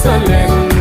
Jerusalem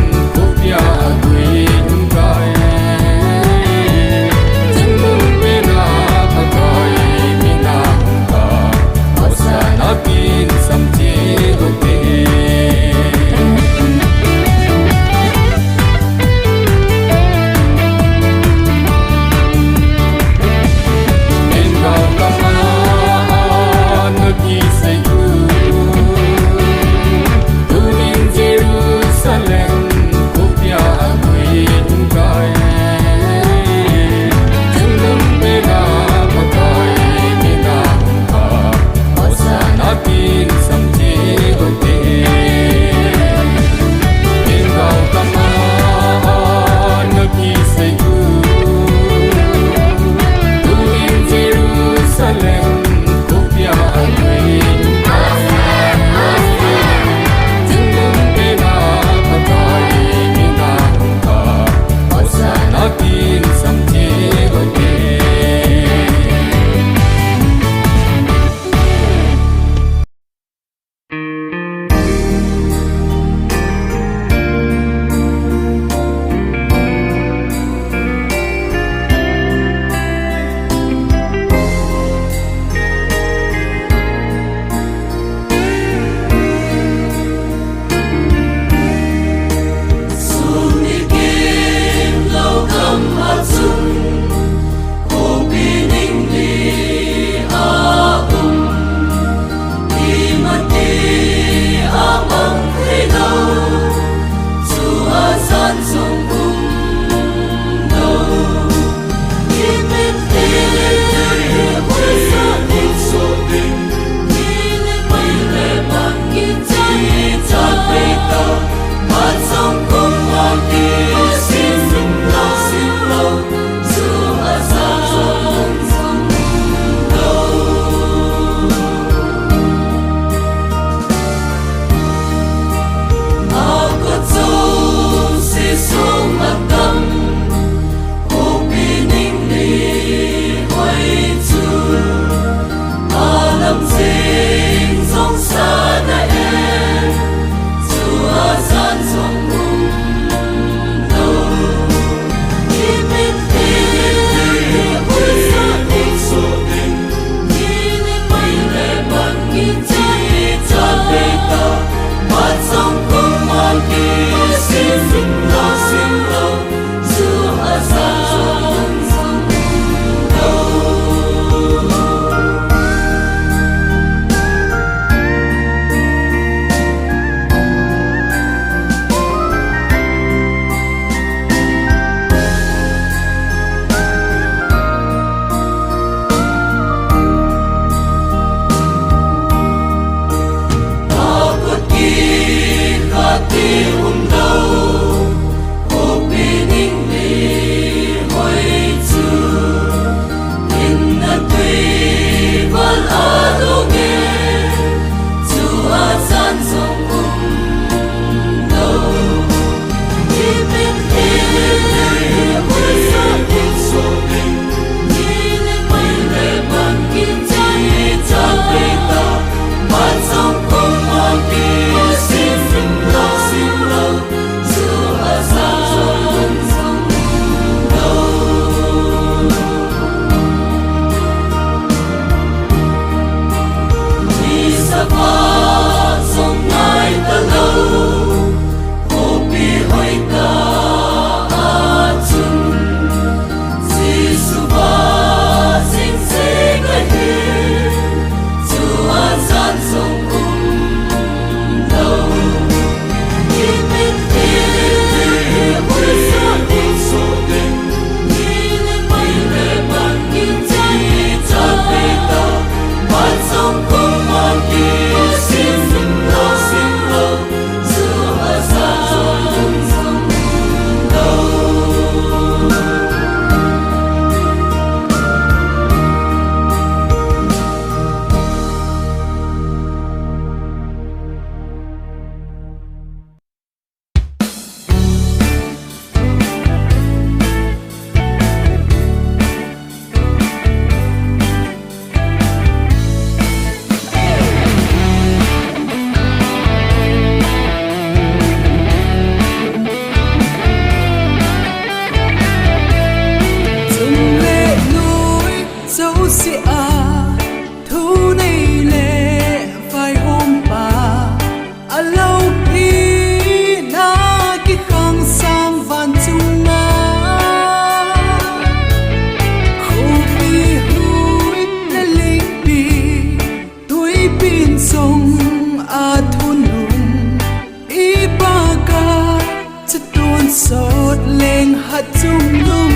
chung lung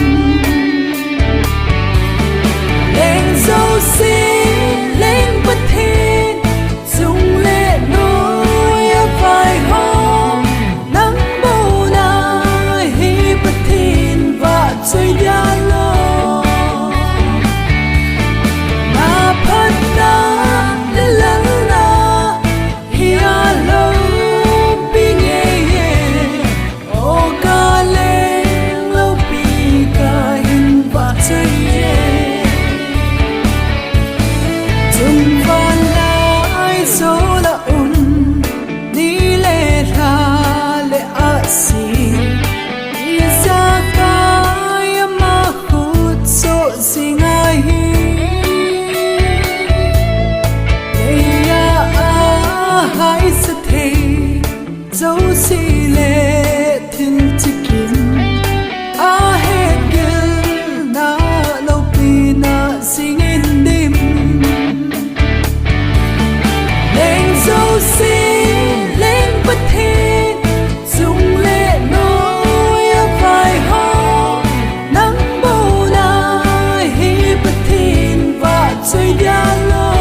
lên dấu xin lên bất thiên chung lệ nối vai hôm nắng bầu na hi bất thiên và chơi ya lo mà phát na lên lắng na hi a lo bi nghe o ca lên lo bi ca hin và chơi chung van lại số là un đi lệ ra lệ a si đi ra cái mà hút số gì ngay hai sự thế dấu xì lệ thiên chỉ kín a hết gel na lâu pi na sing in đêm lên dấu xin lên bất thiên dùng lệ nối vai hôm nắng bầu na hi bất thiên và chơi ya lo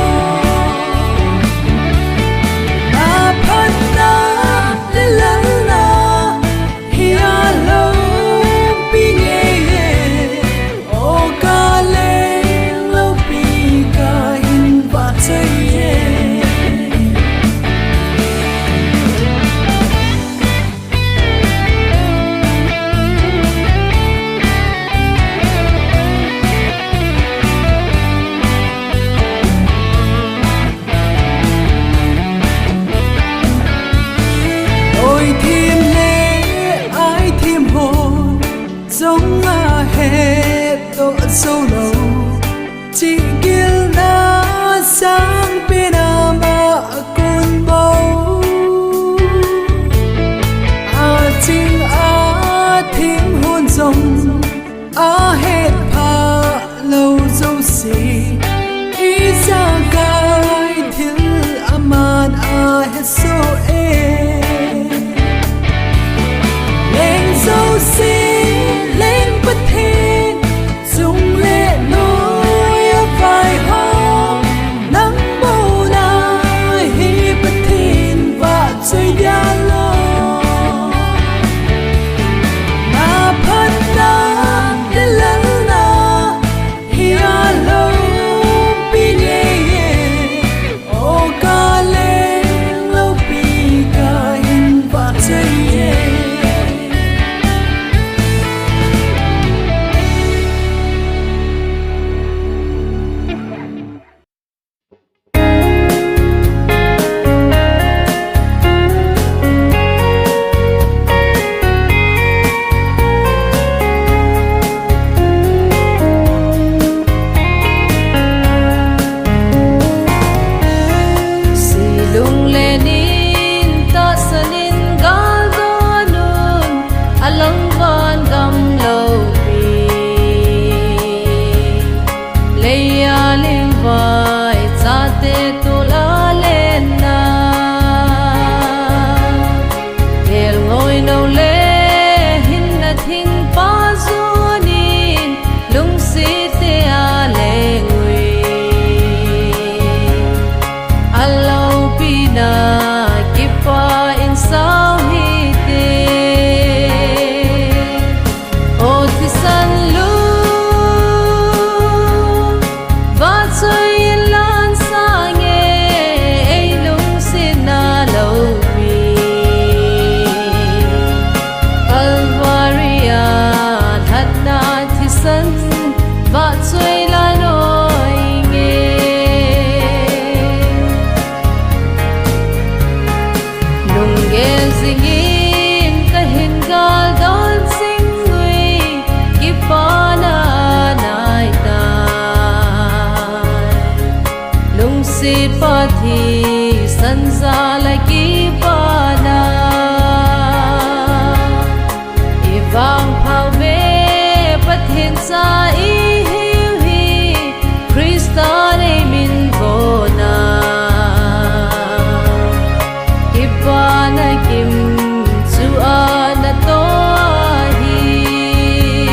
giống a hết độ sâu lâu chỉ kia na sang bên mà con bầu a chính a thêm hôn rồng a hết pha lâu dấu xì ý ra gai thiếu aman a hết số lên dấu xì lên bất thiên dùng lệ nối vai hôm nắng bầu na hi bất thiên và chơi ya lo mà phát na lên lắng na hi a lo bi nghe o ca lên lo bi ca hin và chơi Kim chu a na to hi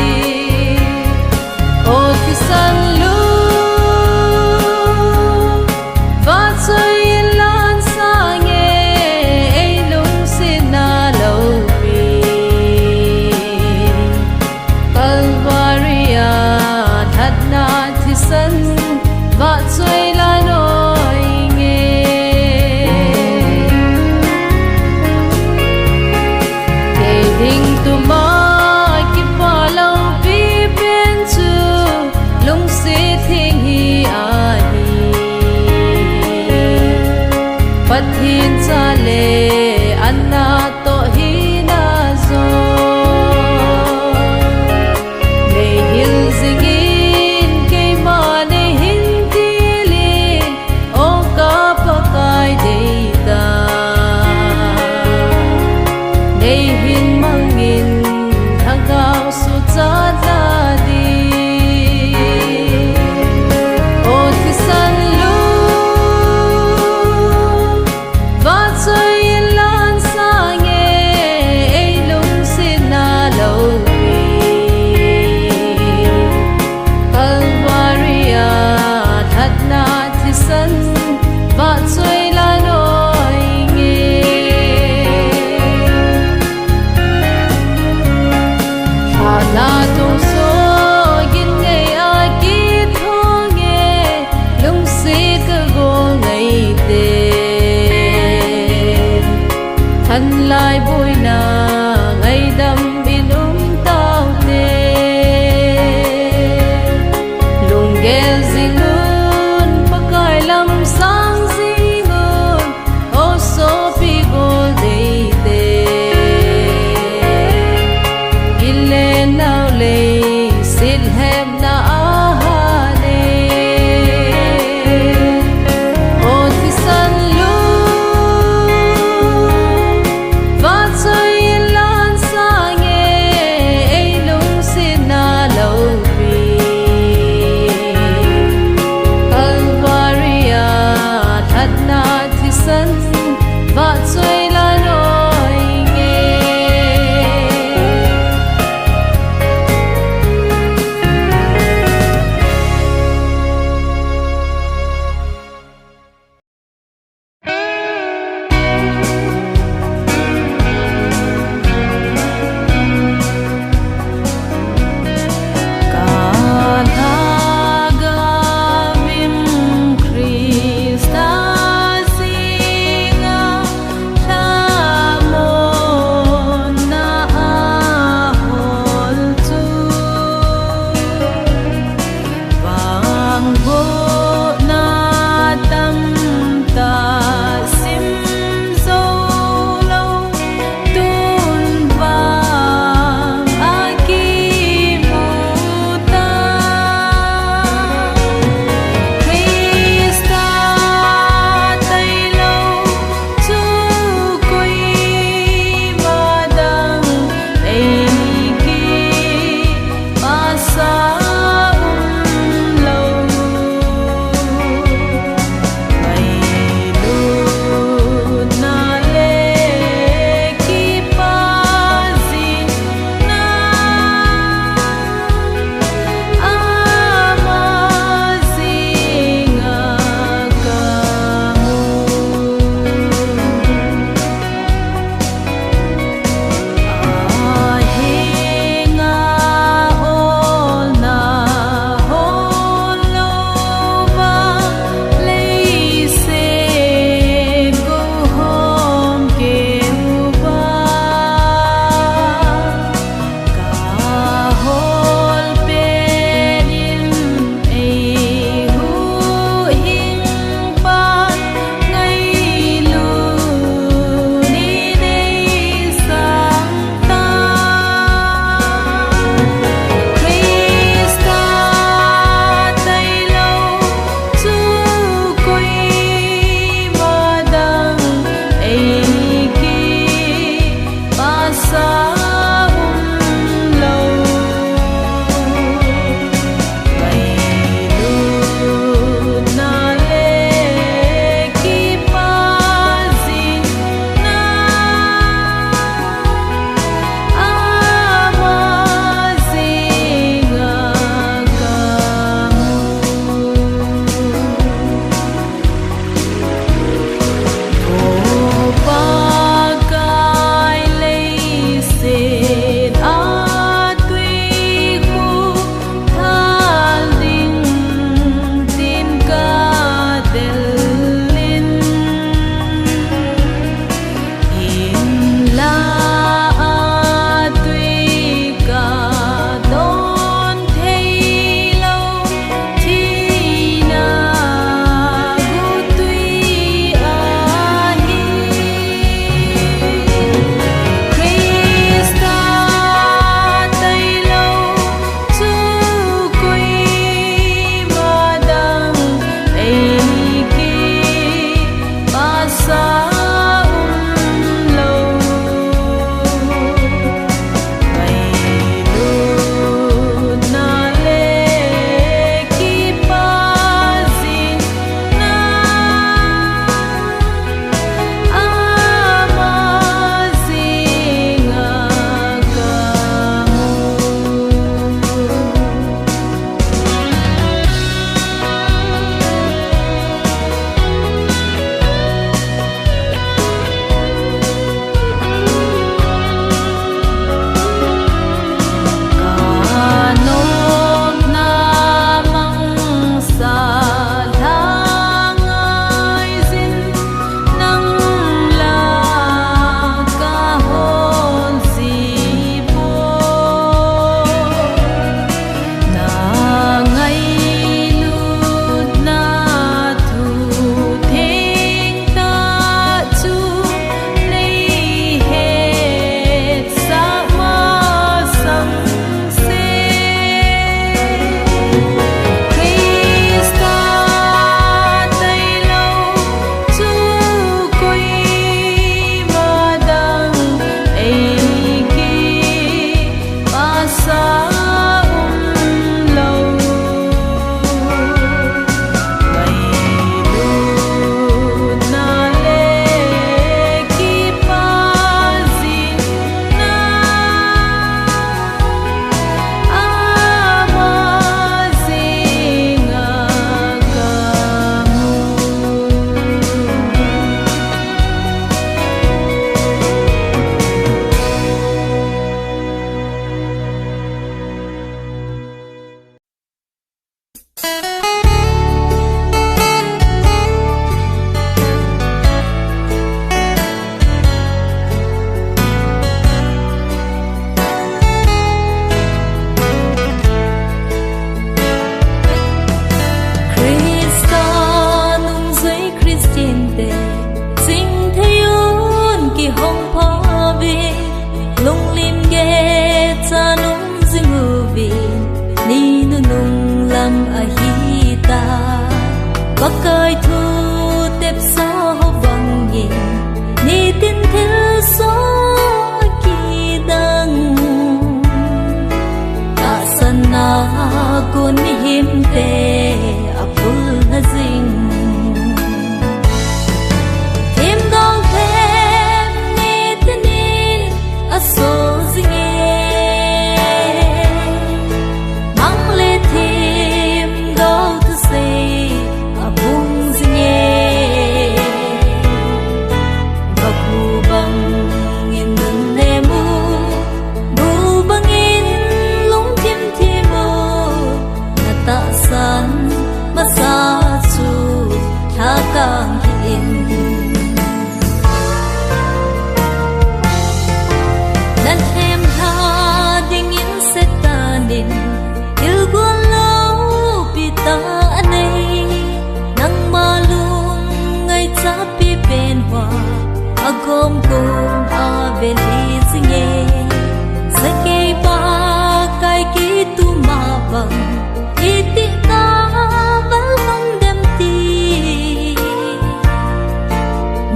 Bakai thu tep sa ho bang yin ni tin thil so ki dang ka sana kun him te apul hazing tim dong them ni tinin aso zinge mang le tim go to say abung zinge baku bang in ne mu bu bang in lung tim timu ta san masa chu tha kang hin nan hem ha ding in setanin il gun lo pita anei nang malung ngai cha pi ben wa agom kum a veli singe sake pa kai ki tu ma bang iti ta val hong dem ti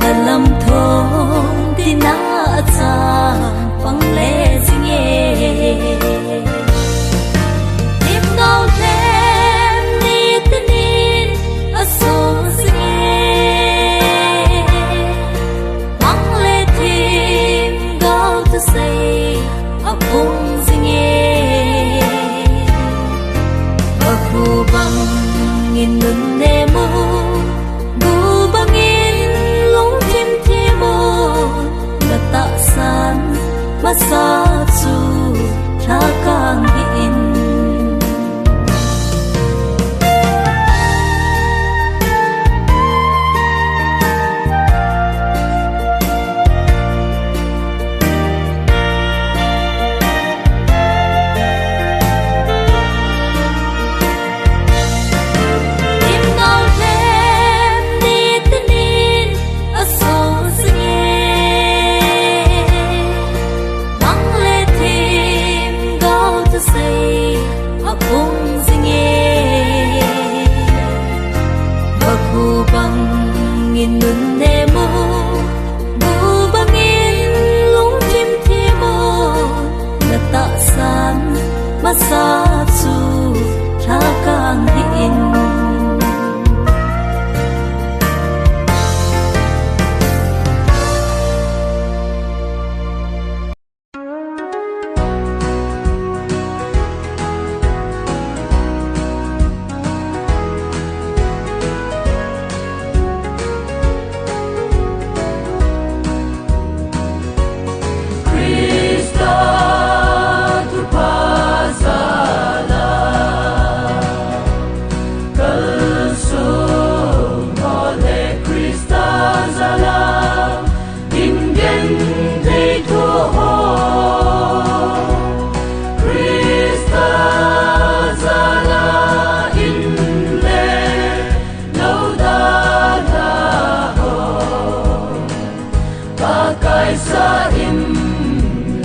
dalam thong tina cha pang le singe tim nau them ni tinin aso singe mang le tim go to say apung singe baku bang in nun ne mu bu bang in lung tim timu na ta san masa chu tha kang hin tim nau them ni tinin aso singe mang le tim go to say apung singe baku bang in nun ne mu bu bang in lung tim timu na ta san masa chu tha kang hin Krista tu pasala kalsum ole Krista zala ingen te tu ho Krista zala in le no da da ho pakai sa im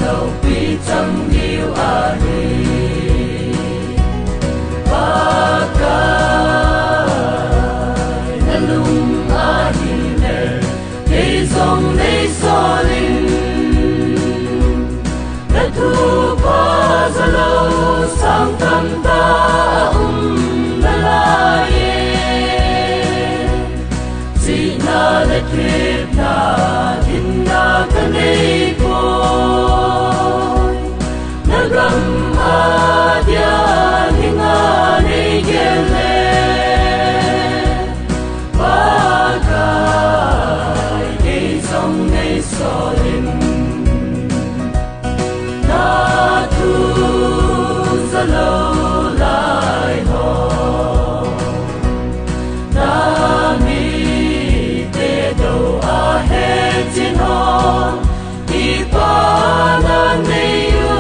no pi cham diu a ri pakai na lung a hi ne ke zong nei so ling na tu pa za lo sang tam ta la la ye si na le trip na din na ka nei ko na ram a dia hinga nei gele pakai nei song nei so lim na tu za lo lai ho na mi te do a he chin ho i pa na nei yu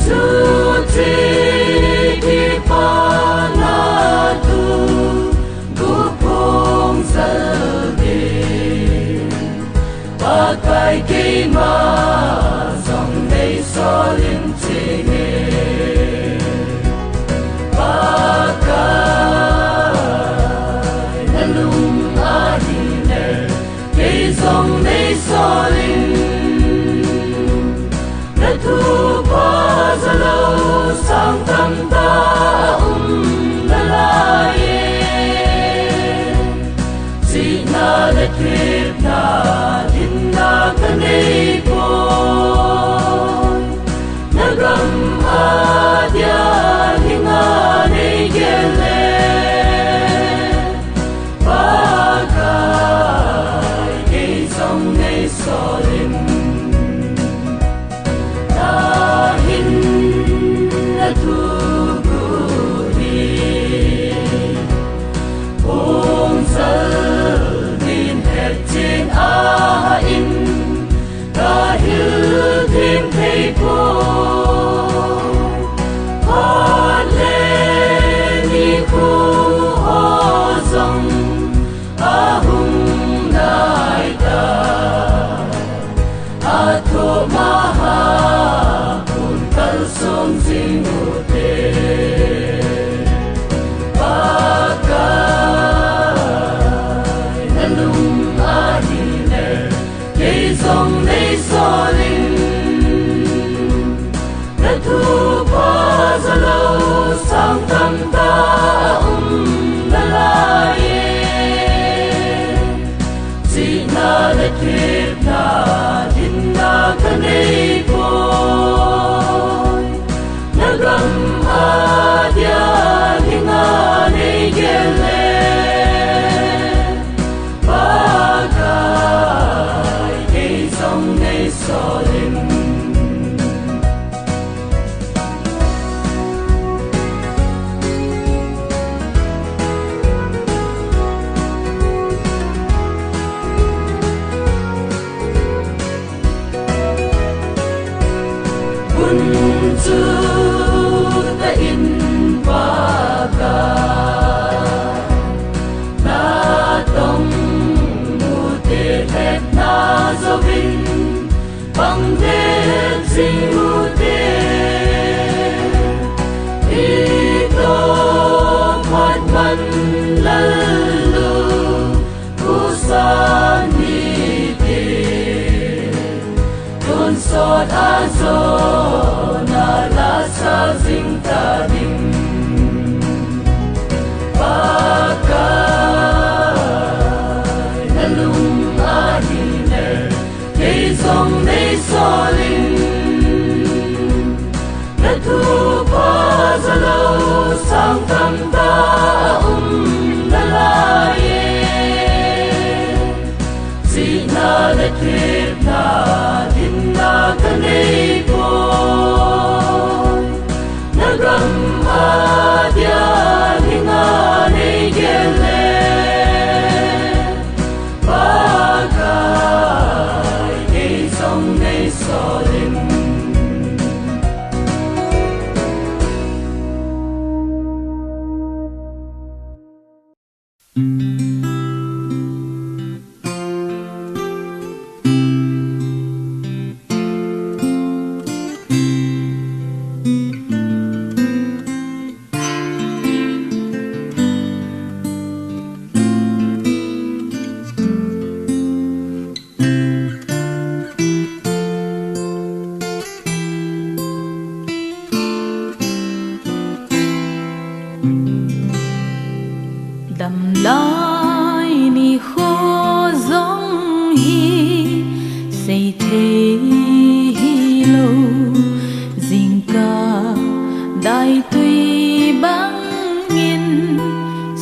chu chi ki pa na tu gu pong zal di pakai ki ma thu qua giờ lâu sang tâm ta la la ye si na le trip na din na kanei po nagam adia hinga nei gele bagai ei song nei solim sang tâm ta la la ye si na le trip na din na kanei po nagam adia hinga nei gele bagai ei song nei solim to the in baga na tong mu te het na zo vin bang te sing mu te i to phat man la lu ku sa ni te don so a zo sa zing ta ding bagai na lung a hi ne kei song nei soling na thu pa za lo sang tam ta la la ye si na le trip na din na kanei po nagam adia hinga nei gele bagai ei song nei solim lai ni kho dòng hi say thế hi lâu dinh ca đại tuy băng nghìn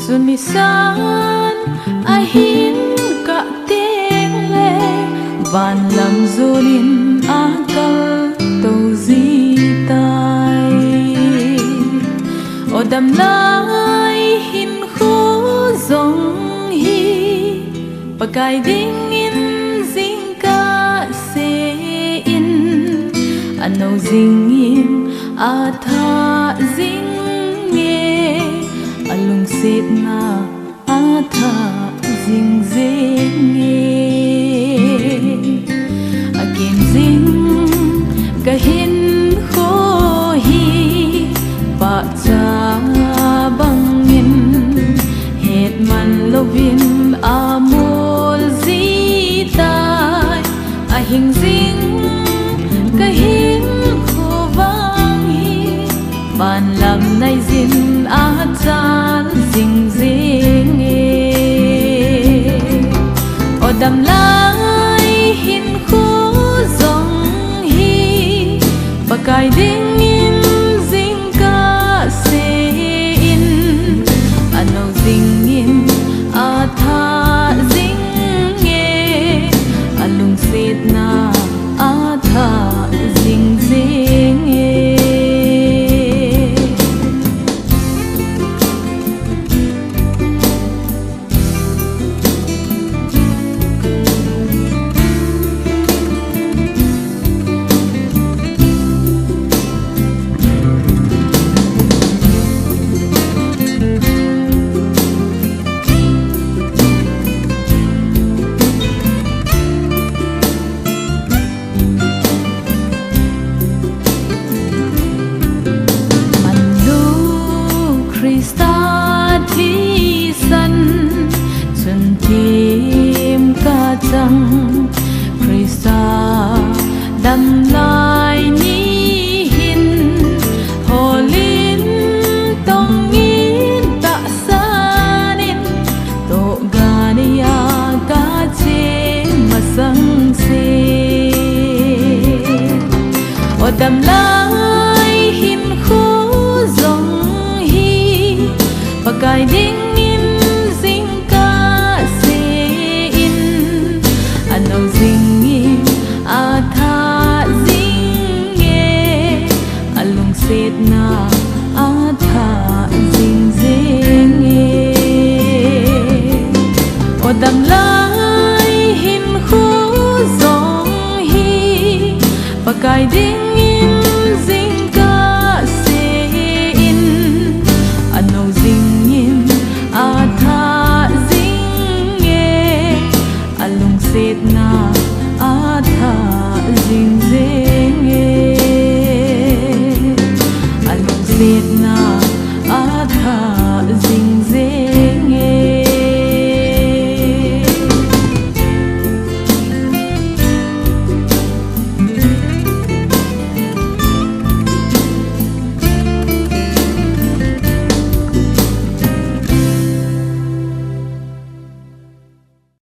xuân mi san ai hin cả tiếng lệ vàn làm dồn a kal tàu di tai o đam lai hin kho dòng hi pakai ding in zing ka se in ano zing in a tha zing nge alung sit na a tha zing zing nge again zing ka hin kho hi pa cha bangin het man lovin amol zi tai a hing zing ka hin pakai dingin zing ka sein ano zingin atha zing nge alung sit na atha zing zing nge Krista thi san chân tim ca chăng Krista đâm lai ni hin hồ linh tông in ta sanin to gania ca che mà sang se o đâm lai hin khu dòng pakai dingin zing ka sein ano zingin atha zing nge alung set na atha zing zing nge o dam lai hin khu zong hi pakai dingin